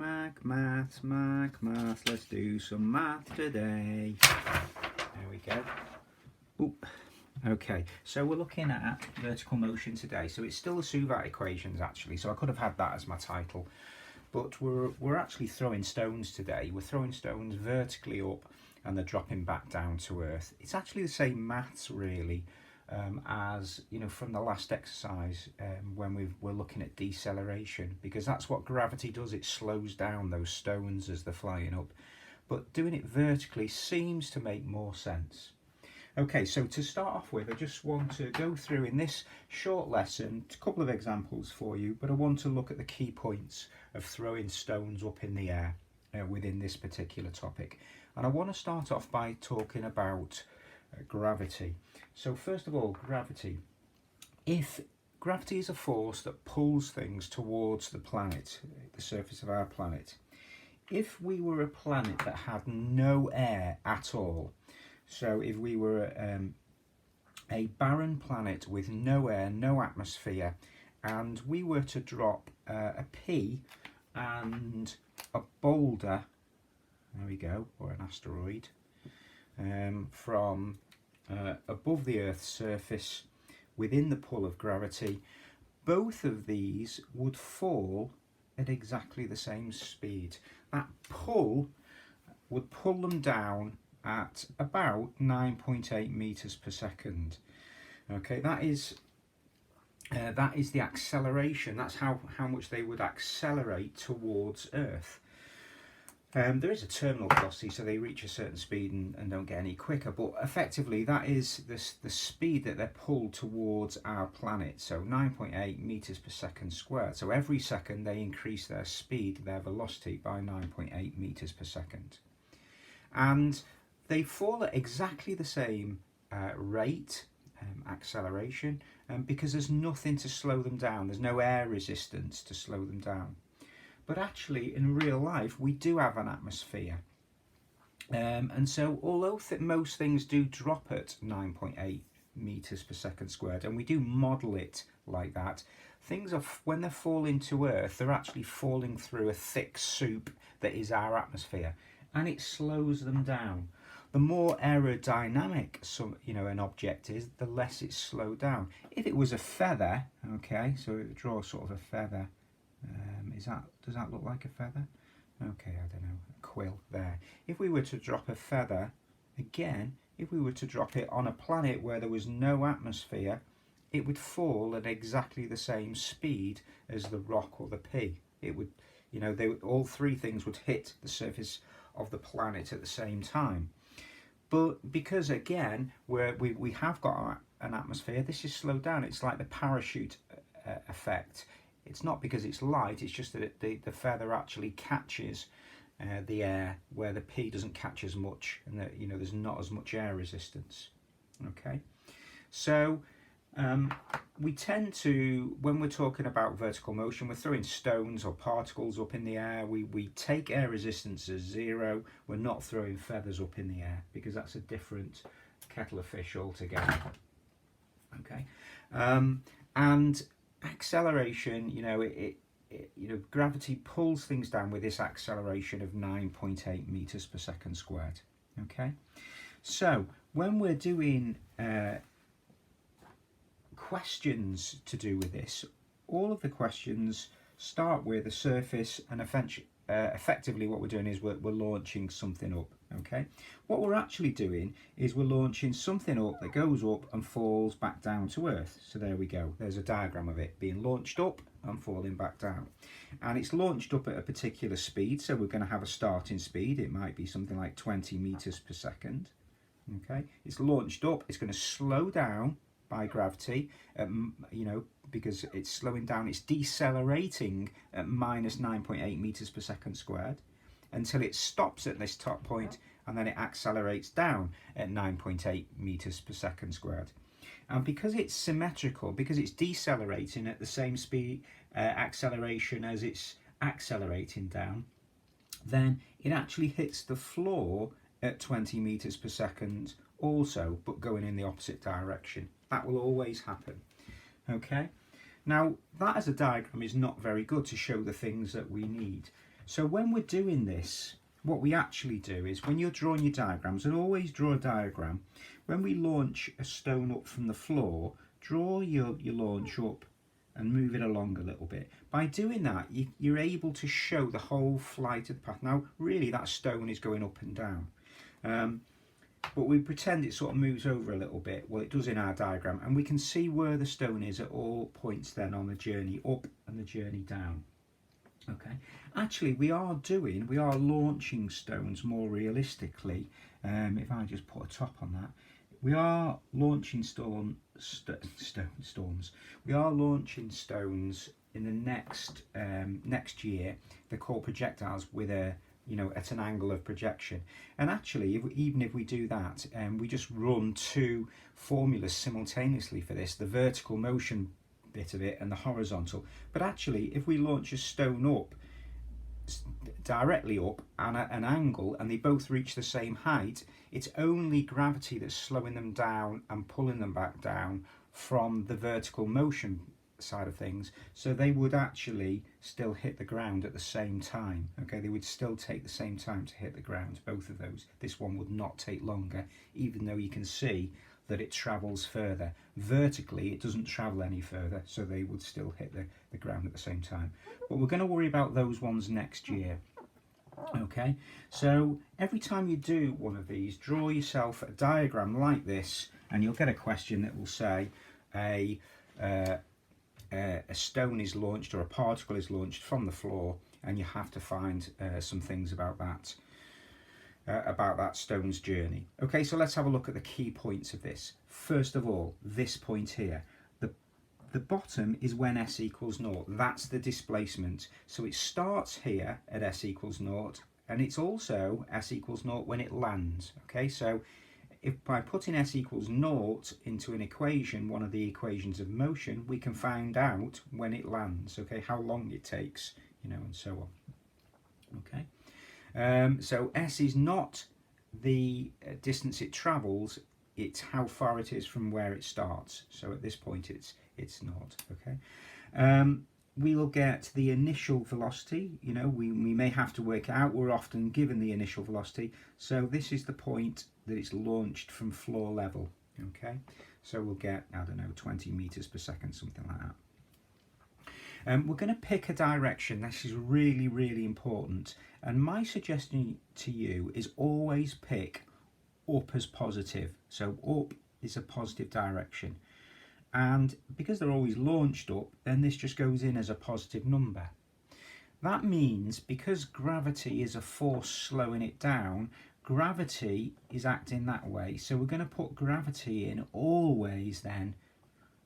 MacMaths, MacMaths. Let's do some math today. There we go. Oop. Okay, so we're looking at vertical motion today. So it's still the Suvat equations actually. So I could have had that as my title, but we're actually throwing stones today. We're throwing stones vertically up, and they're dropping back down to earth. It's actually the same maths really. As you know from the last exercise when we're looking at deceleration, because that's what gravity does. It slows down those stones as they're flying up, but doing it vertically seems to make more sense. Okay, so to start off with, I just want to go through in this short lesson a couple of examples for you, but I want to look at the key points of throwing stones up in the air within this particular topic. And I want to start off by talking about gravity. So first of all, gravity. If gravity is a force that pulls things towards the planet, the surface of our planet, if we were a planet that had no air at all, so if we were a barren planet with no air, no atmosphere, and we were to drop a pea and a boulder, there we go, or an asteroid, from above the Earth's surface within the pull of gravity, both of these would fall at exactly the same speed. That pull would pull them down at about 9.8 meters per second. Okay, that is the acceleration. That's how much they would accelerate towards Earth. There is a terminal velocity, so they reach a certain speed and don't get any quicker, but effectively that is the speed that they're pulled towards our planet, so 9.8 meters per second squared. So every second they increase their speed, their velocity, by 9.8 meters per second. And they fall at exactly the same rate, acceleration, because there's nothing to slow them down. There's no air resistance to slow them down. But actually, in real life, we do have an atmosphere. And so, although most things do drop at 9.8 meters per second squared, and we do model it like that, things are, when they're falling to Earth, they're actually falling through a thick soup that is our atmosphere, and it slows them down. The more aerodynamic an object is, the less it's slowed down. If it was a feather, okay, so draw sort of a feather. Does that look like a feather? Okay, I don't know, a quill there. If we were to drop a feather, again, if we were to drop it on a planet where there was no atmosphere, it would fall at exactly the same speed as the rock or the pea. It would, all three things would hit the surface of the planet at the same time. But because, again, we have got an atmosphere, this is slowed down. It's like the parachute effect. It's not because it's light, it's just that the feather actually catches the air where the pea doesn't catch as much, and that there's not as much air resistance. Okay, so we tend to, when we're talking about vertical motion, we're throwing stones or particles up in the air. We take air resistance as zero. We're not throwing feathers up in the air because that's a different kettle of fish altogether. Okay, and acceleration, gravity pulls things down with this acceleration of 9.8 meters per second squared. Okay, so when we're doing questions to do with this, all of the questions start with a surface, and effectively what we're doing is we're launching something up. Okay, what we're actually doing is we're launching something up that goes up and falls back down to Earth. So there we go, there's a diagram of it being launched up and falling back down, and it's launched up at a particular speed. So we're going to have a starting speed. It might be something like 20 meters per second. Okay, it's launched up, it's going to slow down by gravity, because it's slowing down, it's decelerating at minus 9.8 meters per second squared until it stops at this top point, and then it accelerates down at 9.8 meters per second squared. And because it's symmetrical, because it's decelerating at the same speed acceleration as it's accelerating down, then it actually hits the floor at 20 meters per second also, but going in the opposite direction. That will always happen. Okay, now that as a diagram is not very good to show the things that we need. So when we're doing this, what we actually do is when you're drawing your diagrams, and always draw a diagram, when we launch a stone up from the floor, draw your launch up and move it along a little bit. By doing that, you're able to show the whole flight of the path. Now, really, that stone is going up and down. But we pretend it sort of moves over a little bit. Well, it does in our diagram, and we can see where the stone is at all points then on the journey up and the journey down. Okay, actually we are launching stones more realistically. If I just put a top on that, we are launching storms. We are launching stones in the next year. They're called projectiles with a, at an angle of projection. And actually, even if we do that, we just run two formulas simultaneously for this: the vertical motion bit of it and the horizontal. But actually, if we launch a stone up, directly up at an angle, and they both reach the same height, it's only gravity that's slowing them down and pulling them back down from the vertical motion side of things. So they would actually still hit the ground at the same time. Okay, they would still take the same time to hit the ground, both of those. This one would not take longer, even though you can see that it travels further. Vertically, it doesn't travel any further, so they would still hit the ground at the same time. But we're going to worry about those ones next year. Okay, so every time you do one of these, draw yourself a diagram like this, and you'll get a question that will say a stone is launched, or a particle is launched from the floor, and you have to find some things about that stone's journey. Okay, so let's have a look at the key points of this. First of all, this point here. The bottom is when s equals 0. That's the displacement. So it starts here at s equals 0, and it's also s equals 0 when it lands. Okay, so if by putting s equals 0 into an equation, one of the equations of motion, we can find out when it lands, okay, how long it takes, and so on. Okay, so s is not the distance it travels, it's how far it is from where it starts. So at this point it's not. Okay, we'll get the initial velocity. We may have to work it out. We're often given the initial velocity, so this is the point that it's launched from floor level. Okay, so we'll get, I don't know, 20 meters per second, something like that. We're going to pick a direction. This is really, really important, and my suggestion to you is always pick up as positive. So up is a positive direction, and because they're always launched up, then this just goes in as a positive number. That means because gravity is a force slowing it down, gravity is acting that way, so we're going to put gravity in always then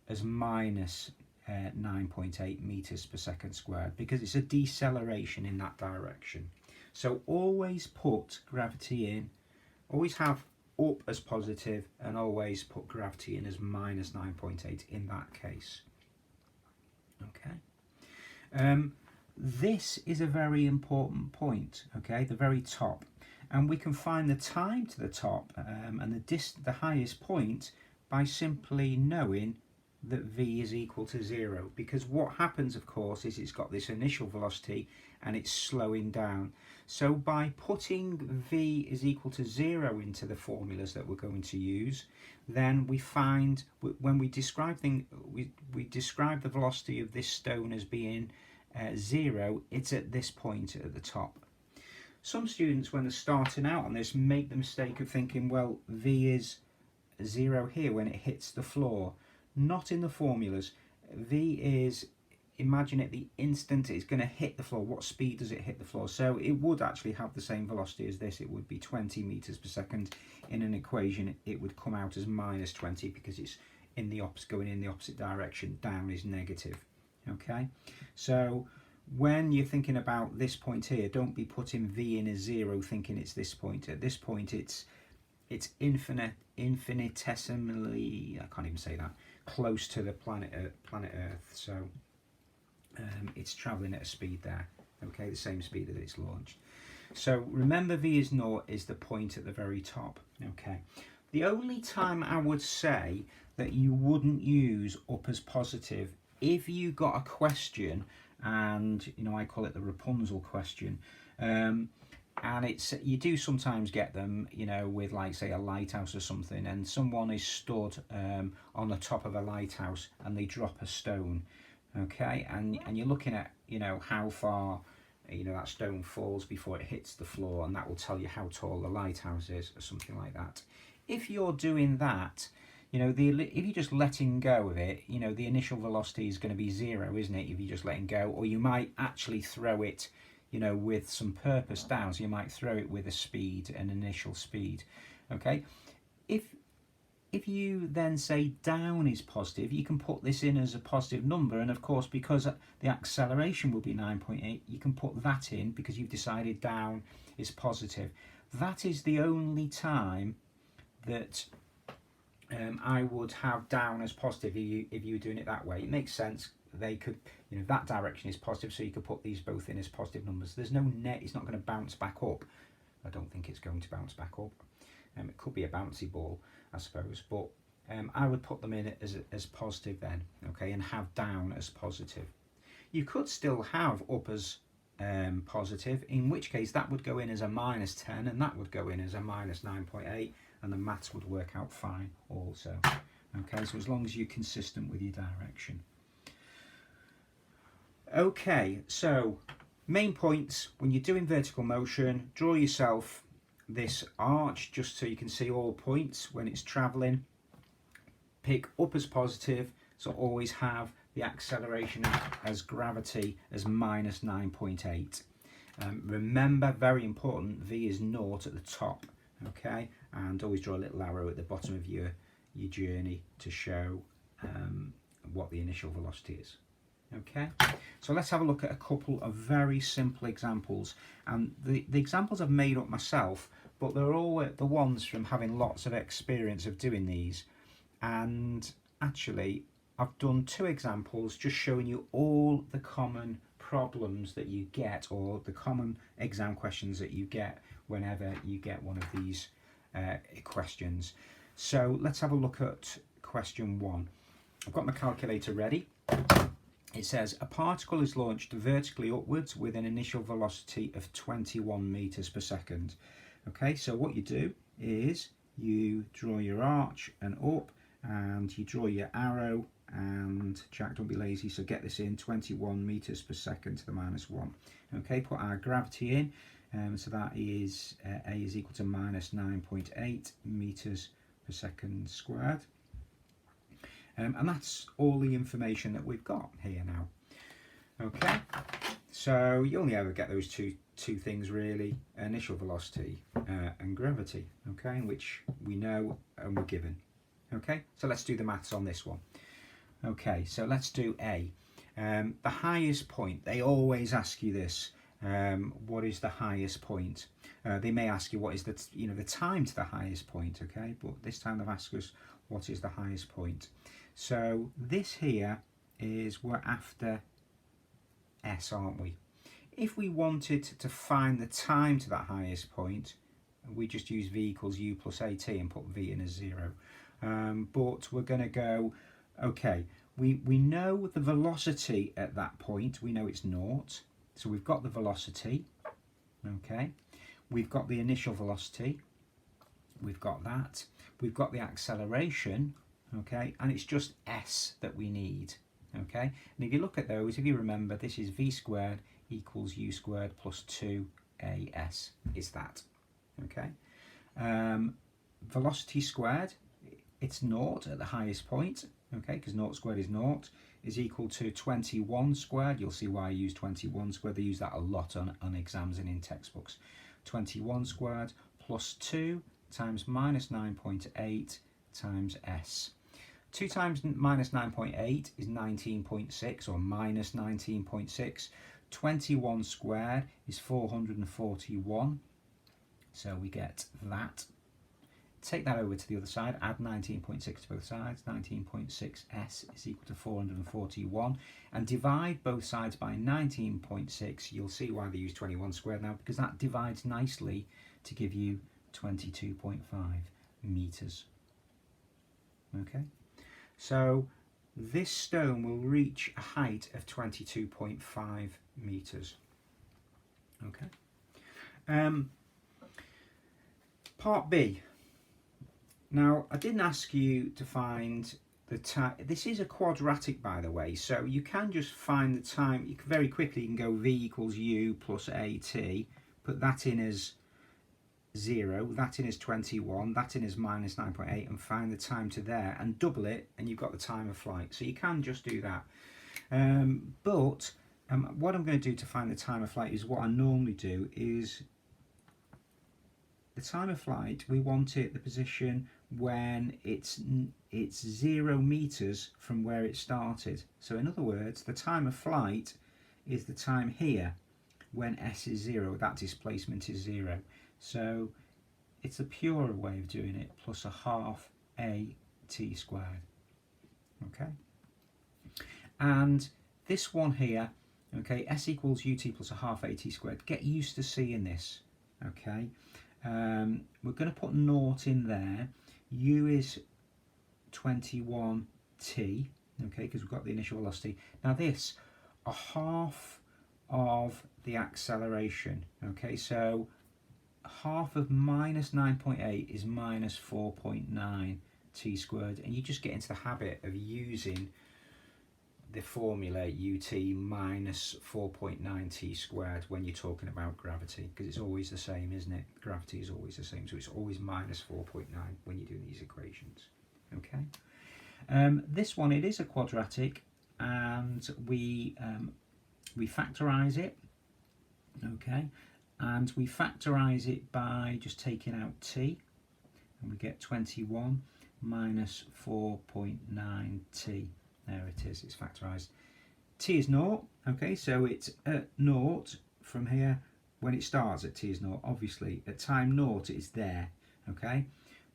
as minus 9.8 meters per second squared, because it's a deceleration in that direction. So always put gravity in, always have up as positive, and always put gravity in as minus 9.8 in that case. Okay, this is a very important point, okay, the very top, and we can find the time to the top and the highest point by simply knowing that v is equal to 0, because what happens, of course, is it's got this initial velocity and it's slowing down. So by putting v is equal to 0 into the formulas that we're going to use, then we find when we describe we describe the velocity of this stone as being 0, it's at this point at the top. Some students, when they're starting out on this, make the mistake of thinking, well, v is 0 here when it hits the floor. Not in the formulas. V is, imagine at the instant it's going to hit the floor. What speed does it hit the floor? So it would actually have the same velocity as this. It would be 20 meters per second. In an equation, it would come out as minus 20 because it's in the going in the opposite direction. Down is negative. Okay, so when you're thinking about this point here, don't be putting v in as 0 thinking it's this point. At this point, it's infinitesimally, I can't even say that, close to the planet Earth, so it's travelling at a speed there, okay, the same speed that it's launched. So remember, v is 0 is the point at the very top. Okay, the only time I would say that you wouldn't use up as positive, if you got a question, and I call it the Rapunzel question, And it's, you do sometimes get them, you know, with like say a lighthouse or something, and someone is stood on the top of a lighthouse and they drop a stone, okay, and you're looking at, you know, how far, you know, that stone falls before it hits the floor, and that will tell you how tall the lighthouse is or something like that. If you're doing that, you know, if you're just letting go of it, you know, the initial velocity is going to be 0, isn't it, if you're just letting go? Or you might actually throw it, you know, with some purpose down. So you might throw it with a speed, an initial speed. Okay, if you then say down is positive, you can put this in as a positive number, and of course because the acceleration will be 9.8, you can put that in because you've decided down is positive. That is the only time that I would have down as positive if you were doing it that way. It makes sense. They could, you know, that direction is positive, so you could put these both in as positive numbers. There's no net, it's not going to bounce back up. I don't think it's going to bounce back up. It could be a bouncy ball, I suppose, but I would put them in as positive then, okay, and have down as positive. You could still have up as positive, in which case that would go in as a -10, and that would go in as a -9.8, and the maths would work out fine also. Okay, so as long as you're consistent with your direction. Okay, so main points when you're doing vertical motion: draw yourself this arch just so you can see all points when it's traveling. Pick up as positive, so always have the acceleration as gravity as -9.8. Remember, very important, v is 0 at the top, okay, and always draw a little arrow at the bottom of your journey to show what the initial velocity is. Okay, so let's have a look at a couple of very simple examples, and the examples I've made up myself, but they're all the ones from having lots of experience of doing these. And actually I've done 2 examples just showing you all the common problems that you get, or the common exam questions that you get whenever you get one of these questions. So let's have a look at question 1. I've got my calculator ready. It says a particle is launched vertically upwards with an initial velocity of 21 meters per second. Okay, so what you do is you draw your arch and up, and you draw your arrow, and Jack, don't be lazy, so get this in, 21 meters per second to the -1. Okay, put our gravity in, so that is A is equal to -9.8 meters per second squared. And that's all the information that we've got here now. Okay, so you only ever get those two things really: initial velocity and gravity, okay, which we know and we're given. Okay, so let's do the maths on this one. Okay, so let's do A. The highest point, they always ask you this, what is the highest point? They may ask you what is the time to the highest point, okay, but this time they've asked us what is the highest point. So this here is, we're after S, aren't we? If we wanted to find the time to that highest point, we just use v equals u plus at and put v in as 0. But we're going to go, okay, we know the velocity at that point, we know it's 0, so we've got the velocity, okay, we've got the initial velocity, we've got that, we've got the acceleration, okay, and it's just s that we need, okay. And if you look at those, if you remember, this is v squared equals u squared plus 2as, is that, okay. Velocity squared, it's 0 at the highest point, okay, because 0 squared is 0, is equal to 21 squared. You'll see why I use 21 squared. They use that a lot on exams and in textbooks. 21 squared plus 2 times -9.8 times s. 2 times -9.8 is 19.6, or -19.6. 21 squared is 441, so we get that. Take that over to the other side, add 19.6 to both sides, 19.6s is equal to 441, and divide both sides by 19.6. You'll see why they use 21 squared now, because that divides nicely to give you 22.5 meters. Okay, so this stone will reach a height of 22.5 meters. Okay, Part B. Now, I didn't ask you to find the time. This is a quadratic, by the way, so you can just find the time. You can very quickly, you can go v equals u plus at, put that in as 0, that in as 21, that in as minus 9.8, and find the time to there, and double it, and you've got the time of flight. So you can just do that. But what I'm going to do to find the time of flight is what I normally do is the time of flight, we want it the position when it's 0 meters from where it started. So in other words, the time of flight is the time here when s is 0, that displacement is 0. So it's a purer way of doing it, plus a half a t squared. Okay, and this one here, okay, s equals ut plus a half a t squared. Get used to seeing this. Okay, we're going to put naught in there. U is 21t, okay, because we've got the initial velocity. Now this, a half of the acceleration, okay, so half of minus 9.8 is minus 4.9 t squared, and you just get into the habit of using the formula ut minus 4.9 t squared when you're talking about gravity, because it's always the same, isn't it? Gravity is always the same, so it's always minus 4.9 when you're doing these equations. Okay, this one, it is a quadratic, and we factorize it. Okay, and we factorize it by just taking out t, and we get 21 minus 4.9t. There it is, it's factorised. T is 0, okay, so it's at 0 from here when it starts at t is 0. Obviously, at time 0, it's there, okay?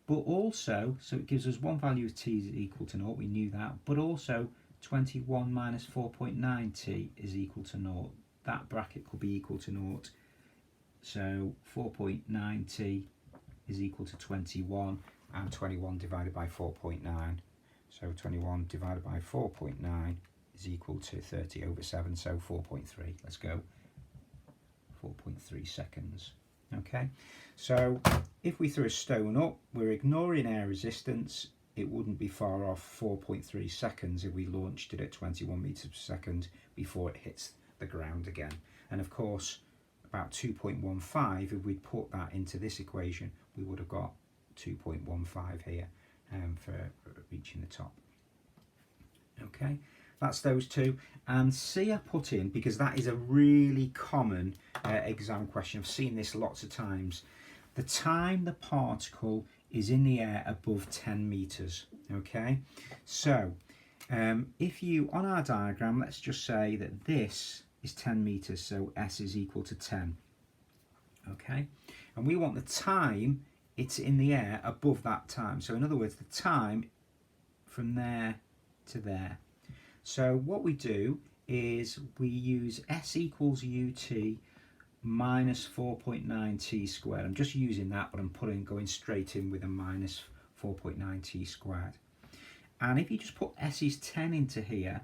But also, so it gives us one value of t is equal to 0, we knew that, but also 21 minus 4.9t is equal to 0. That bracket could be equal to 0. So 4.9t is equal to 21, and 21 divided by 4.9. So 21 divided by 4.9 is equal to 30 over 7, so 4.3. Let's go. 4.3 seconds. Okay, so if we threw a stone up, we're ignoring air resistance. It wouldn't be far off 4.3 seconds if we launched it at 21 meters per second before it hits the ground again. And of course, about 2.15, if we'd put that into this equation, we would have got 2.15 here. For reaching the top. Okay, that's those two. And C I put in because that is a really common exam question. I've seen this lots of times. The time the particle is in the air above 10 meters. Okay, so if you, on our diagram, let's just say that this is 10 meters, so S is equal to 10. Okay, and we want the time it's in the air above that time. So in other words, the time from there to there. So what we do is we use S equals ut minus 4.9 t squared. I'm just using that, but I'm going straight in with a minus 4.9 t squared. And if you just put S is 10 into here,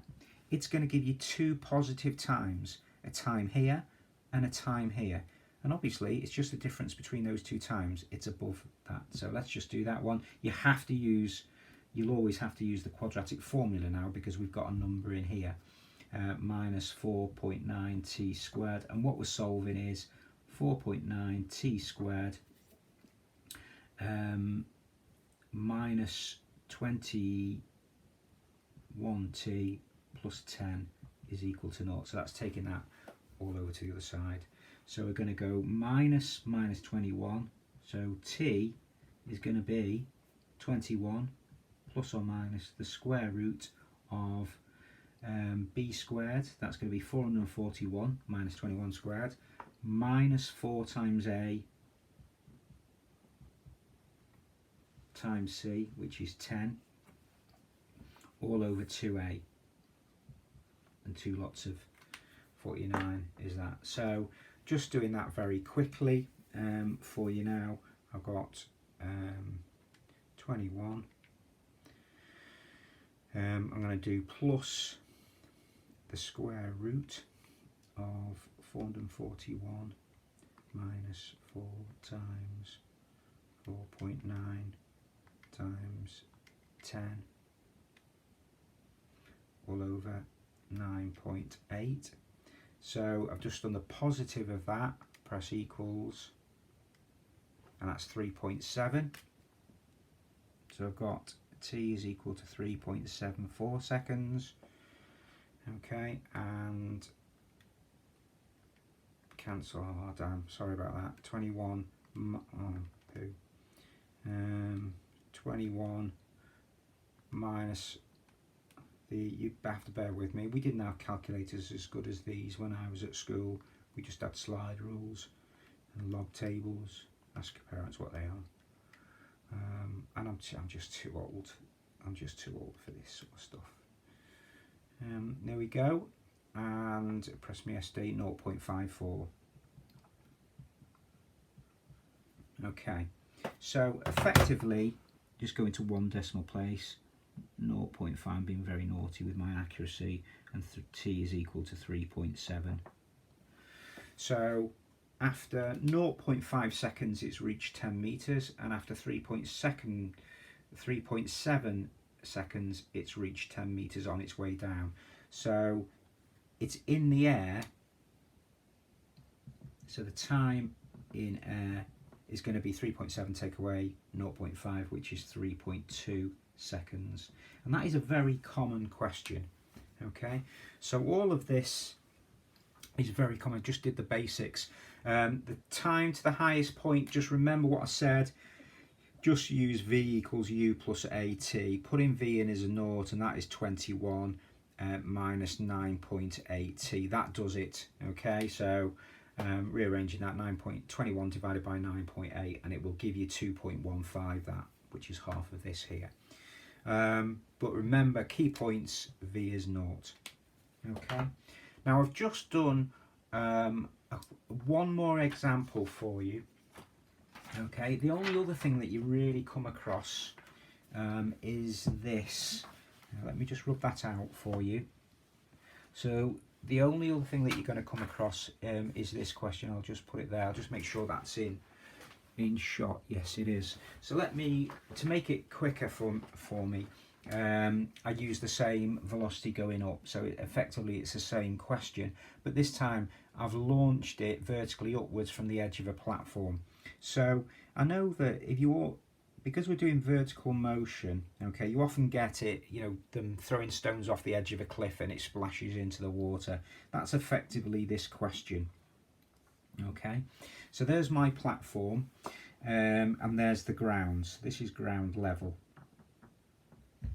it's going to give you two positive times, a time here and a time here. And obviously, it's just the difference between those two times. It's above that. So let's just do that one. You'll always have to use the quadratic formula now because we've got a number in here. Minus 4.9 t squared. And what we're solving is 4.9 t squared minus 21t plus 10 is equal to 0. So that's taking that all over to the other side. So we're going to go minus 21, so t is going to be 21 plus or minus the square root of b squared, that's going to be 441 minus 21 squared, minus 4 times a times c, which is 10, all over 2a, and 2 lots of 49 is that. So just doing that very quickly for you now, I've got 21. I'm going to do plus the square root of 441 minus 4 times 4.9 times 10 all over 9.8. So I've just done the positive of that, press equals, and that's 3.7. So I've got t is equal to 3.74 seconds. Okay, and cancel, oh damn, sorry about that, 21, 21 minus the, you have to bear with me, we didn't have calculators as good as these when I was at school. We just had slide rules and log tables. Ask your parents what they are. And I'm just too old. I'm just too old for this sort of stuff. There we go. And press me SD 0.54. Okay, so effectively just go into one decimal place, 0.5, being very naughty with my accuracy, and t is equal to 3.7. So after 0.5 seconds it's reached 10 meters, and after 3.7 seconds it's reached 10 meters on its way down. So it's in the air, so the time in air is going to be 3.7 take away 0.5, which is 3.2 seconds. And that is a very common question. Okay, so all of this is very common. I just did the basics. The time to the highest point, just remember what I said. Just use v equals u plus at. Put in v in as a naught, and that is 21 minus 9.8t. That does it. Okay, so rearranging that, 9.21 divided by 9.8, and it will give you 2.15, that, which is half of this here. But remember, key points, v is naught. Okay, now I've just done one more example for you. Okay, the only other thing that you really come across is this. Now, let me just rub that out for you. So the only other thing that you're going to come across is this question. I'll just put it there. I'll just make sure that's in shot. Yes, it is. So let me, to make it quicker for me, I use the same velocity going up. So effectively it's the same question, but this time I've launched it vertically upwards from the edge of a platform. So I know that if you're, because we're doing vertical motion, okay, you often get it, you know, them throwing stones off the edge of a cliff and it splashes into the water. That's effectively this question. Okay, so there's my platform, and there's the ground. So this is ground level.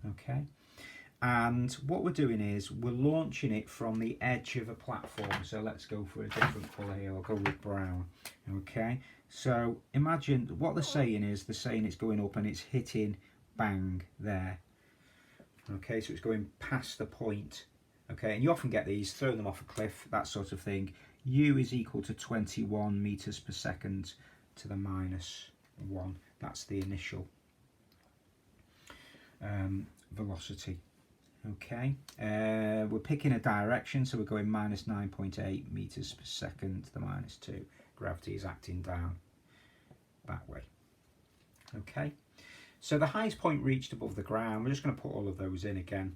Okay, and what we're doing is we're launching it from the edge of a platform. So let's go for a different colour here. I'll go with brown. Okay, so imagine what they're saying is, they're saying it's going up and it's hitting bang there. Okay, so it's going past the point. Okay, and you often get these, throw them off a cliff, that sort of thing. U is equal to 21 meters per second to the minus 1. That's the initial velocity. Okay, we're picking a direction, so we're going minus 9.8 meters per second to the minus 2. Gravity is acting down that way. Okay, so the highest point reached above the ground, we're just going to put all of those in again.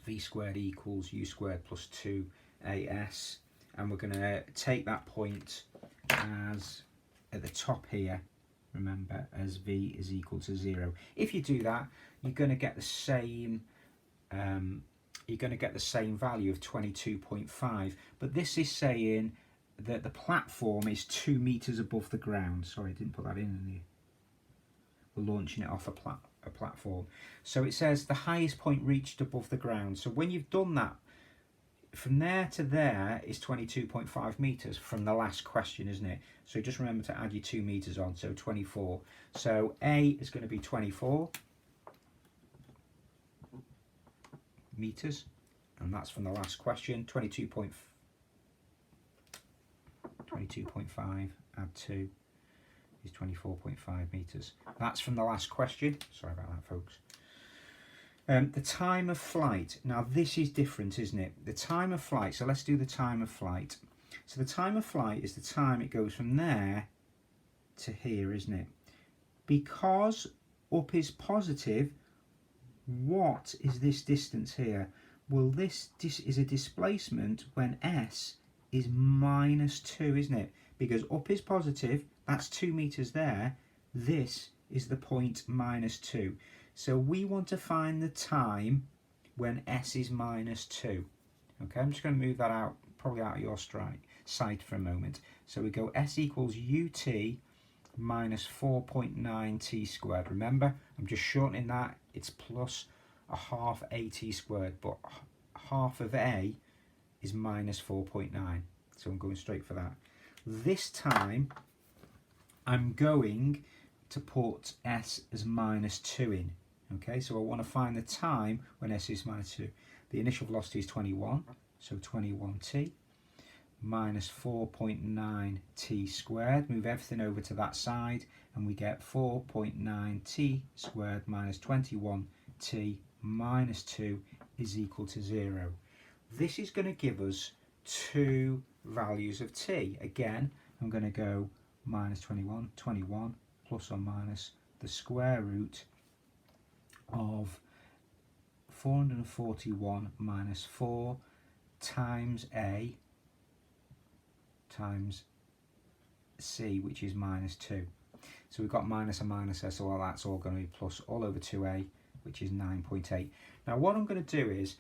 V squared equals u squared plus 2 AS, and we're going to take that point as at the top here, remember, as v is equal to 0. If you do that, you're going to get the same value of 22.5, but this is saying that the platform is 2 meters above the ground. Sorry, I didn't put that in there. We're launching it off a platform. So it says the highest point reached above the ground. So when you've done that, from there to there is 22.5 meters from the last question, isn't it? So just remember to add your 2 meters on, so 24. So A is going to be 24 meters, and that's from the last question. 22.5 add 2 is 24.5 meters. That's from the last question. Sorry about that, folks. The time of flight. Now this is different, isn't it? The time of flight. So let's do the time of flight. So the time of flight is the time it goes from there to here, isn't it? Because up is positive, what is this distance here? Well, this is a displacement when s is -2, isn't it? Because up is positive, that's 2 meters there. This is the point -2. So we want to find the time when s is -2. Okay, I'm just going to move that out, probably out of your sight for a moment. So we go s equals ut minus 4.9 t squared. Remember, I'm just shortening that. It's plus a half at squared, but half of a is minus 4.9. So I'm going straight for that. This time, I'm going to put s as -2 in. Okay, so I want to find the time when s is -2. The initial velocity is 21, so 21t minus 4.9 t squared. Move everything over to that side and we get 4.9 t squared minus 21t minus 2 is equal to 0. This is going to give us two values of t. Again, I'm going to go minus 21, 21 plus or minus the square root of 441 minus 4 times a times c, which is -2. So we've got minus and minus there, so all that's all going to be plus all over 2a, which is 9.8. Now what I'm going to do is,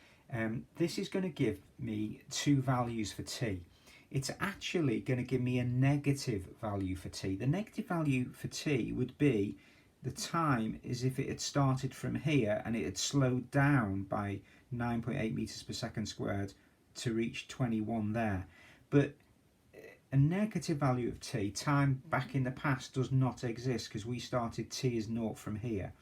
this is going to give me two values for t. It's actually going to give me a negative value for t. The negative value for t would be the time as if it had started from here and it had slowed down by 9.8 meters per second squared to reach 21 there. But a negative value of t, time back in the past, does not exist because we started t as 0 from here.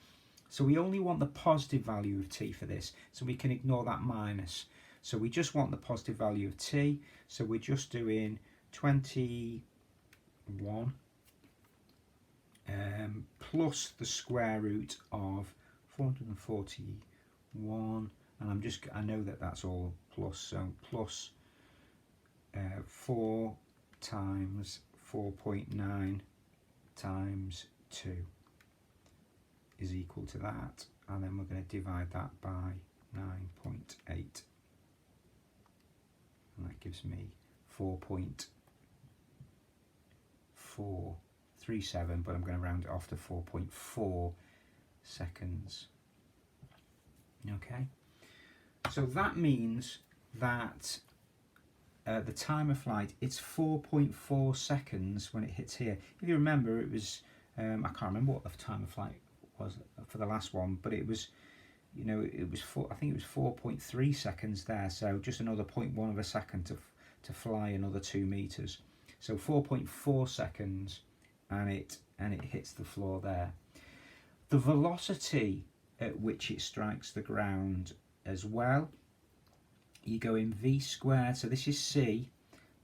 So we only want the positive value of t for this, so we can ignore that minus. So we just want the positive value of t, so we're just doing 21 plus the square root of 441, and I know that that's all plus, so plus 4 times 4.9 times 2 is equal to that, and then we're going to divide that by 9.8, and that gives me 4.437, but I'm going to round it off to 4.4 seconds. Okay, so that means that the time of flight, it's 4.4 seconds when it hits here. If you remember, it was I can't remember what the time of flight was for the last one, but it was, you know, it was I think it was 4.3 seconds there, so just another 0.1 of a second to fly another 2 meters. So 4.4 seconds, and it hits the floor there. The velocity at which it strikes the ground as well, you go in v squared, so this is c,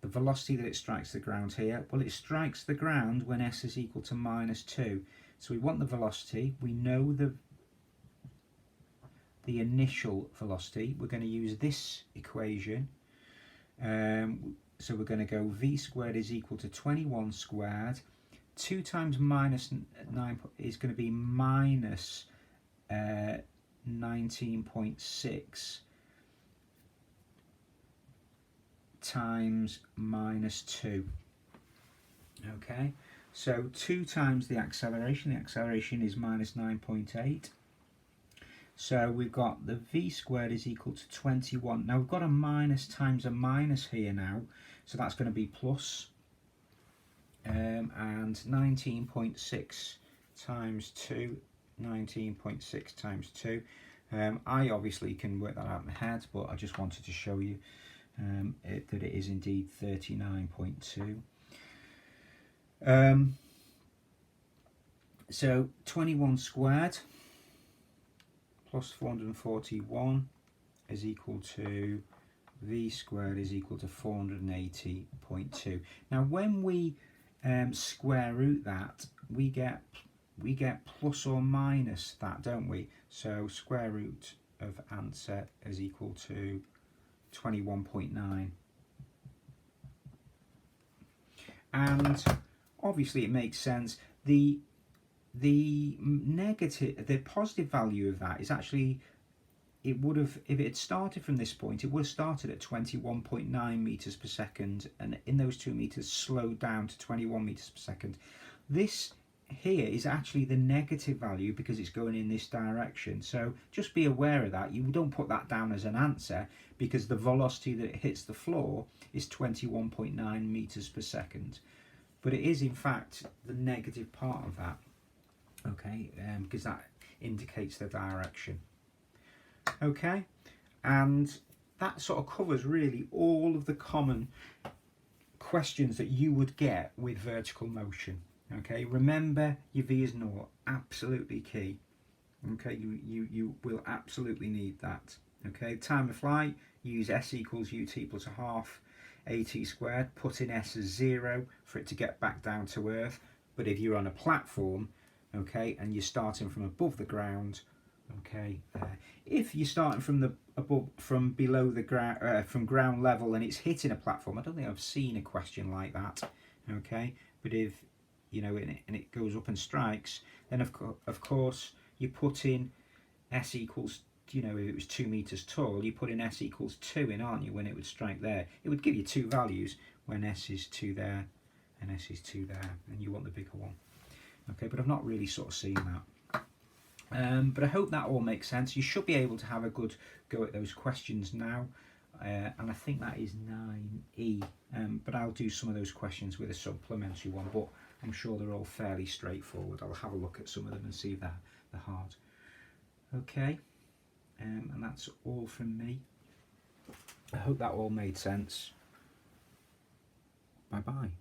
the velocity that it strikes the ground here. Well, it strikes the ground when s is equal to -2. So we want the velocity, we know the initial velocity. We're going to use this equation. So we're going to go v squared is equal to 21 squared. 2 times -9 is going to be minus 19.6 times -2. Okay, so 2 times the acceleration is minus 9.8. So we've got the v squared is equal to 21. Now we've got a minus times a minus here now, so that's going to be plus, and 19.6 times 2, 19.6 times 2. I obviously can work that out in my head, but I just wanted to show you that it is indeed 39.2. So 21 squared plus 441 is equal to v squared is equal to 480.2. Now when we square root that, we get plus or minus that, don't we? So square root of answer is equal to 21.9. And obviously it makes sense. The positive value of that is actually, it would have, if it had started from this point, it would have started at 21.9 meters per second, and in those 2 meters slowed down to 21 meters per second. This here is actually the negative value because it's going in this direction. So just be aware of that. You don't put that down as an answer because the velocity that it hits the floor is 21.9 meters per second. But it is in fact the negative part of that, okay, because that indicates the direction. Okay, and that sort of covers really all of the common questions that you would get with vertical motion. Okay, remember your V is naught, absolutely key. Okay, you will absolutely need that. Okay, time of flight, use S equals ut plus a half at squared, put in S as 0 for it to get back down to Earth. But if you're on a platform, okay, and you're starting from above the ground, okay, if you're starting from below the ground, from ground level, and it's hitting a platform, I don't think I've seen a question like that. Okay, but if you know, and it goes up and strikes, then of course you put in S equals, you know, if it was 2 meters tall, you put in S equals 2 in, aren't you, when it would strike there. It would give you two values when S is 2 there and S is 2 there, and you want the bigger one. Okay, but I've not really sort of seen that. But I hope that all makes sense. You should be able to have a good go at those questions now. And I think that is 9E. But I'll do some of those questions with a supplementary one, but I'm sure they're all fairly straightforward. I'll have a look at some of them and see if they're hard. Okay, and that's all from me. I hope that all made sense. Bye bye.